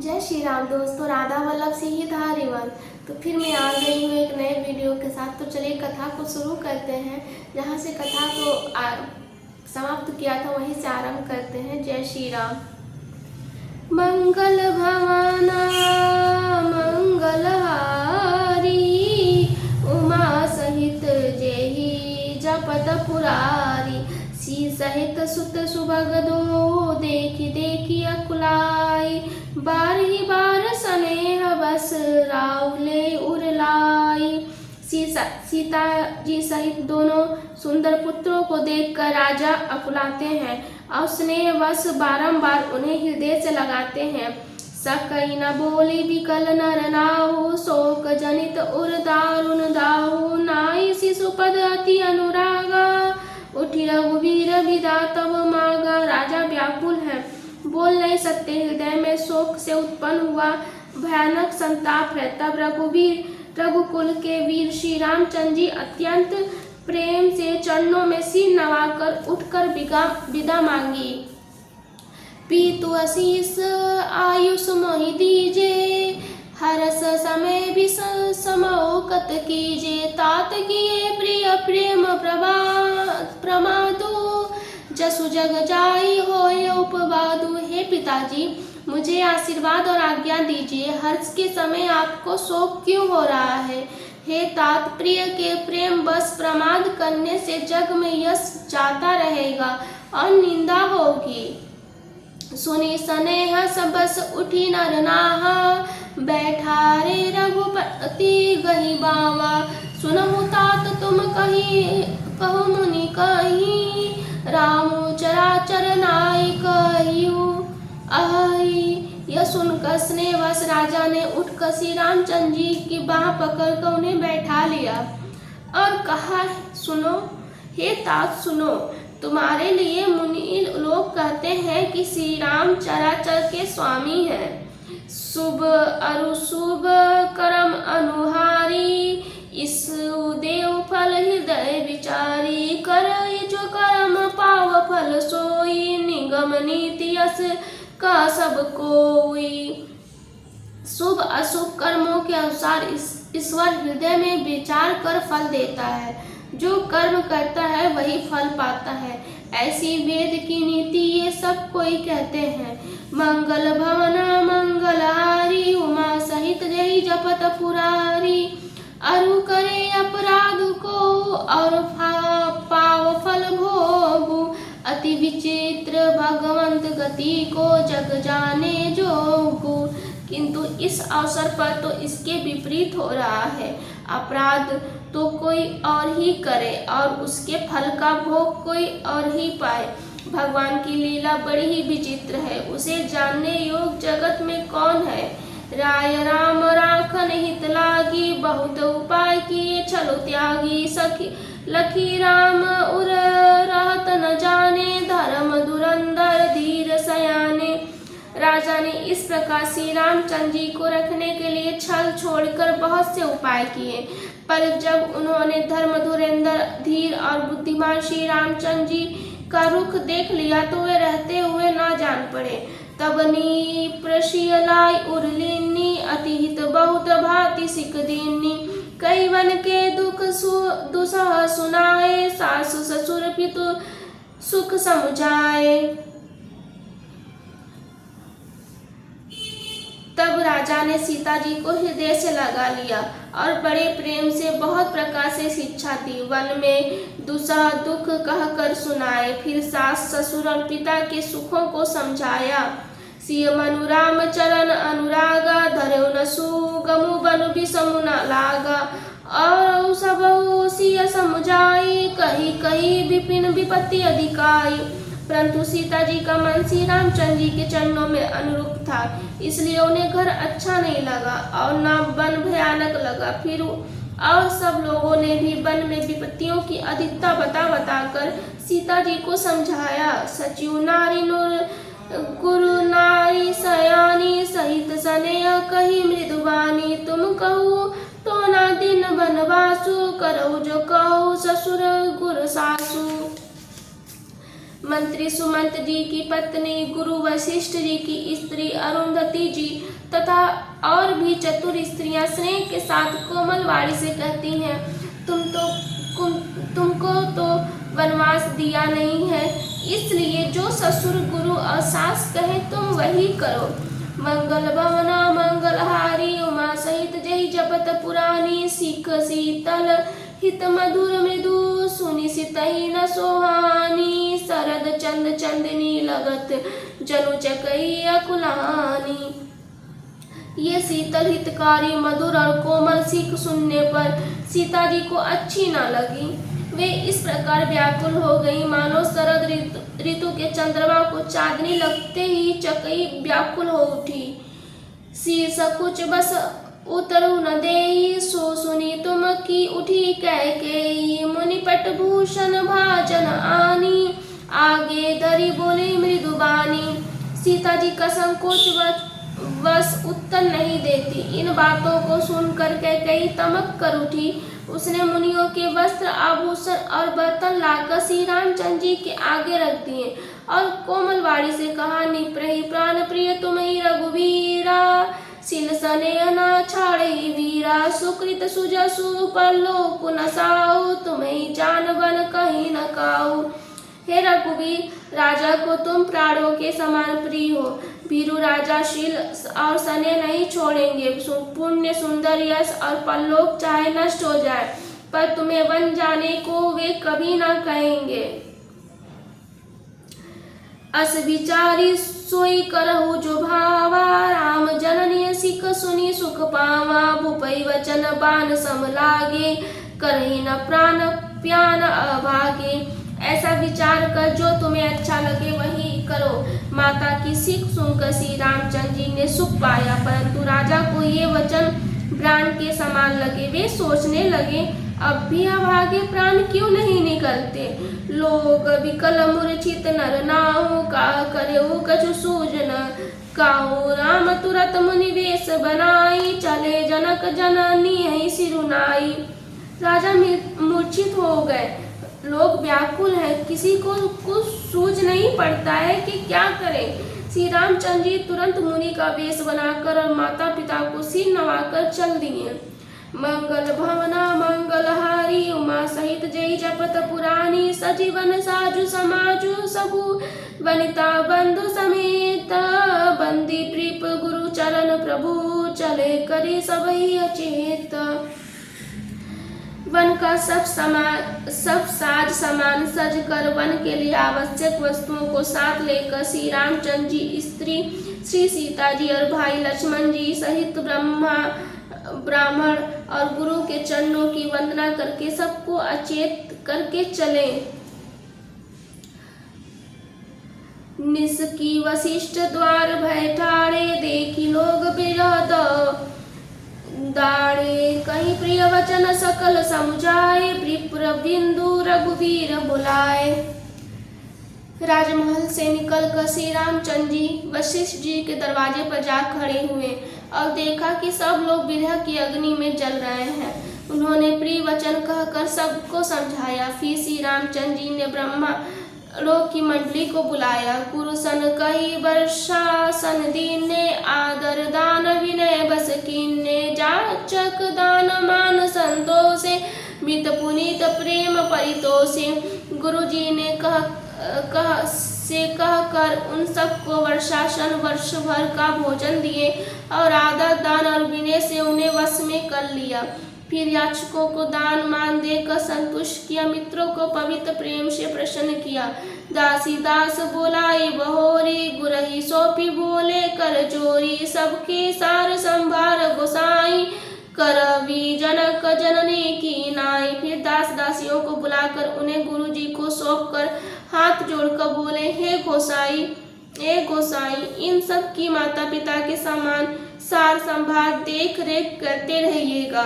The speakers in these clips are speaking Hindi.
जय श्री राम दोस्तों, राधा वल्लभ से ही था रिवन। तो फिर मैं आ गई हूँ एक नए वीडियो के साथ। तो चलिए कथा को शुरू करते हैं। जहाँ से कथा को समाप्त किया था वहीं से आरंभ करते हैं। जय श्री राम। मंगल भवाना मंगलहारी, उमा सहित जेहि जपत पुरारी। सी सहित सुत सुभग दो, देखी देखी अकुलाई। बारही बार स्नेह बस राउले उरलाई। सीता जी सहित दोनों सुंदर पुत्रों को देखकर राजा अकुलाते हैं और स्नेह बस बारंबार उन्हें हृदय से लगाते हैं। सकई न बोली विकल नर नाहु, शोक जनित उर दारुण दाहु। नाई शिशुपद अति अनुरागा, उठी रघुवीर विदा तब मागा। राजा व्याकुल है, बोल नहीं सकते, हृदय में शोक से उत्पन्न हुआ भयानक संताप है। तब रघुकुल के वीर श्री रामचंद्र जी अत्यंत प्रेम से चरणों में सिर नवाकर उठकर विदा मांगी। पीतु आशीष आयुष मोहि दीजे, हरस समय भी समोकत कीजे। तात किए प्रिय प्रेम प्रमादु, जसु जग जाई होय उपवादु। हे पिताजी, मुझे आशीर्वाद और आज्ञा दीजिए। हर्ष के समय आपको शोक क्यों हो रहा है? हे तात, प्रिय के प्रेम बस प्रमाद करने से जग में यश जाता रहेगा और निंदा होगी। सुनी स्नेह सबस उठी नर नाहा, बैठा रे रघुपति गहि बावा। सुनहु तात तुम कहु मुनि कही, राम चराचर नाई कहियु अहि। यह सुनकर स्नेहवश राजा ने उठकर श्री रामचंद्र जी की बाह पकड़कर उन्हें बैठा लिया और कहा, सुनो हे तात, सुनो, तुम्हारे लिए मुनि लोग कहते हैं कि श्री राम चराचर के स्वामी हैं। शुभ अरुशुभ कर्म अनुहारी, इस देव फल हृदय विचारी। करे जो कर्म पाव फल सोई, निगम नीति यस का सब कोई। शुभ अशुभ कर्मों के अनुसार ईश्वर हृदय में विचार कर फल देता है। जो कर्म करता है वही फल पाता है, ऐसी वेद की नीति ये सब कोई कहते हैं। मंगल भवना मंगलहारी, उमा सहित जय जपत पुरारी। अरु करे अपराध को और पाव फल भोगु, अति विचित्र भगवंत गति को जग जाने जोगु। किंतु इस अवसर पर तो इसके विपरीत हो रहा है। अपराध तो कोई और ही करे और उसके फल का भोग कोई और ही पाए। भगवान की लीला बड़ी ही विचित्र है, उसे जानने योग जगत में कौन है। राय राम राखन हित लागी, बहुत उपाय किए छलो त्यागी। सखी लखी राम उर रहत न जाने, धर्म धुरंधर धीर सयाने। राजा ने इस प्रकार श्री रामचंद्र जी को रखने के लिए छल छोड़कर बहुत से उपाय किए, पर जब उन्होंने धर्म धुरंधर धीर और बुद्धिमान श्री रामचंद्र जी का रुख देख लिया तो वे रहते हुए न जान पड़े। तब नी प्रशियलाई उर्लिनी, अतिहित बहुत भांति सिक दीनी। कई वन के दुख दुसह सुनाए, सासु ससुर पितु सुख समुझाए। तब राजा ने सीता जी को हृदय से लगा लिया और बड़े प्रेम से बहुत प्रकार से शिक्षा दी। वन में दुसह दुख कहकर सुनाए, फिर सास ससुर और पिता के सुखों को समझाया। सिय मनु राम चरण अनुरागा, धरऊ न सुगमु बनु बिषमु न लागा। और सब सिय समुझाई, कही कही विपिन विपत्ति अधिकाई। परंतु सीता जी का मन श्री रामचंद्र जी के चरणों में अनुरूप था, इसलिए उन्हें घर अच्छा नहीं लगा और न वन भयानक लगा। फिर और सब लोगों ने भी वन में विपत्तियों की अधिकता बताकर सीता जी को समझाया। सचिव नारी नूर गुरु नारी सयानी, सहित स्नेह कही मृदुवानी। तुम कहू तो ना दिन बनवासु, करहु जो कहू ससुर गुरु सासु। मंत्री सुमंत जी की पत्नी, गुरु वशिष्ठ जी की स्त्री अरुंधति जी तथा और भी चतुर स्त्रियां स्नेह के साथ कोमल वाणी से कहती हैं, तुमको तो वनवास दिया नहीं है, इसलिए जो ससुर गुरु और सास कहे तुम वही करो। मंगल भवना मंगलहारी उमा सहित जय जपत पुरानी, सीख शीतल हित मधुर मृदु सुनि सितहि न सोहानी, शरद चंद चंदनी लगत जनु चकई अकुलानी। ये शीतल हितकारी मधुर और कोमल सीख सुनने पर सीता जी को अच्छी न लगी। वे इस प्रकार व्याकुल हो गई मानो शरद ऋतु के चंद्रमा को चांदनी लगते ही चकई व्याकुल हो उठी। शीर्ष कुछ बस उतरु न देई, सो सुनी तुम की उठी कैकेयी, मुनिपट भूषण भाजन आनी, आगे धरी बोली मृदुबानी। सीता जी का संकोच बस उत्तर नहीं देती। इन बातों को सुनकर कैकेयी तमक कर उठी। उसने मुनियों के वस्त्र आभूषण और बर्तन लाकर श्री रामचंद्र जी के आगे रख दिए और कोमल वाणी से कहा, निप्रहि प्राण प्रिय तुम ही रघुवीरा, सिल स्नेह न छाड़े वीरा, सुकृत सुजसु परलोक न साहु, तुम ही जान बन कहीं न काहू। हे रघुवीर, राजा को तुम प्राणों के समान प्रिय हो। वीरू राजा शील और स्नेह नहीं छोड़ेंगे। पुण्य सुंदर यश और परलोक चाहे नष्ट हो जाए, पर तुम्हें वन जाने को वे कभी न कहेंगे। अस विचारी सोई करहु जो भावा, राम जननी सिख सुनी सुख पावा, भूपई वचन बान सम लागे, करही न प्राण प्यान अभागे। ऐसा विचार कर जो तुम्हें अच्छा लगे वही करो। माता की सीख सुनकर श्री रामचंद्र जी ने सुख पाया, परंतु राजा को ये वचन प्राण के समान लगे। वे सोचने लगे, अब भी अभागे प्राण क्यों नहीं निकलते। लोग विकल मूर्छित नर नाहु, का करेऊ कछु सूझन काहू। राम तुरत मुनि वेश बनाई, चले जनक जननी सिरुनाई। राजा मूर्छित हो गए। लोग व्याकुल हैं, किसी को कुछ सूझ नहीं पड़ता है कि क्या करें। श्री रामचंद्र जी तुरंत मुनि का वेश बनाकर और माता पिता को सिर नवाकर चल दिए। मंगल भवना मंगलहारी उमा सहित जय जपत पुरानी, सजीवन साजु समाजु सबु वनिता बंधु समेत, बंदी प्रीप गुरु चरण प्रभु, चले करी सबही अचेत। वन का सब साज सामान सज कर वन के लिए आवश्यक वस्तुओं को साथ लेकर श्री रामचंद्र जी, स्त्री श्री सीता जी और भाई लक्ष्मण जी सहित ब्राह्मण और गुरु के चरणों की वंदना करके सबको अचेत करके चले। निस्की वशिष्ठ द्वार भय ठाड़े, देखी लोग बिरहद दाड़े, कहीं प्रिय वचन सकल समुझाए, विप्र बिंदु रघुवीर बुलाए। राजमहल से निकलकर श्री रामचंद्र जी वशिष्ठ जी के दरवाजे पर जा खड़े हुए और देखा कि सब लोग विरह की अग्नि में जल रहे हैं। उन्होंने प्रिय वचन कहकर सबको समझाया। फिर श्री रामचंद्र जी ने ब्राह्मणों की मंडली को बुलाया। कुरुसन कही वर्षासन दीने, आदर दान विनय बस कीने, जाचक दान मान संतोषे, मित पुनीत प्रेम परितोषे। गुरु जी ने कहकर उन सबको वर्षासन वर्ष भर का भोजन दिए और आदर दान और विनय से उन्हें वश में कर लिया। फिर याचकों को दान मान देकर संतुष्ट किया, मित्रों को पवित्र प्रेम से प्रसन्न किया। दासी दास बोलाई बहोरी, गुरही सौंपी बोले कर जोरी, सबके सार संभार गोसाई, करवी जनक जननी की नाई। फिर दास दासियों को बुलाकर उन्हें गुरु जी को सौंप कर हाथ जोड़कर बोले, हे गोसाई, इन सब की माता पिता के समान सार संभार देख रेख करते रहिएगा।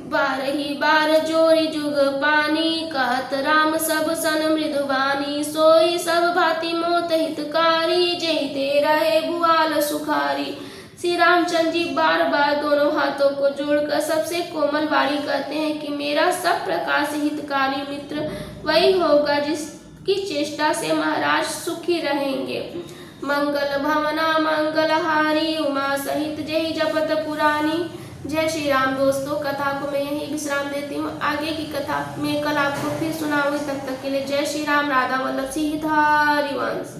बारही बार जोरी जुग पानी, कहत राम सब सन मृदुबानी, सोई सब भांति मोत हितकारी, जयते रहे भुआल सुखारी। श्री रामचंद्र जी बार बार दोनों हाथों को जोड़कर सबसे कोमल वाणी कहते हैं कि मेरा सब प्रकार से हितकारी मित्र वही होगा की चेष्टा से महाराज सुखी रहेंगे। मंगल भवना मंगलहारी उमा सहित जय जपत पुरानी। जय श्री राम। दोस्तों, कथा को मैं यही विश्राम देती हूँ। आगे की कथा मैं कल आपको फिर सुनाऊंगी। तब तक के लिए जय श्री राम। राधा वल्लभ सिंह हरिवंश।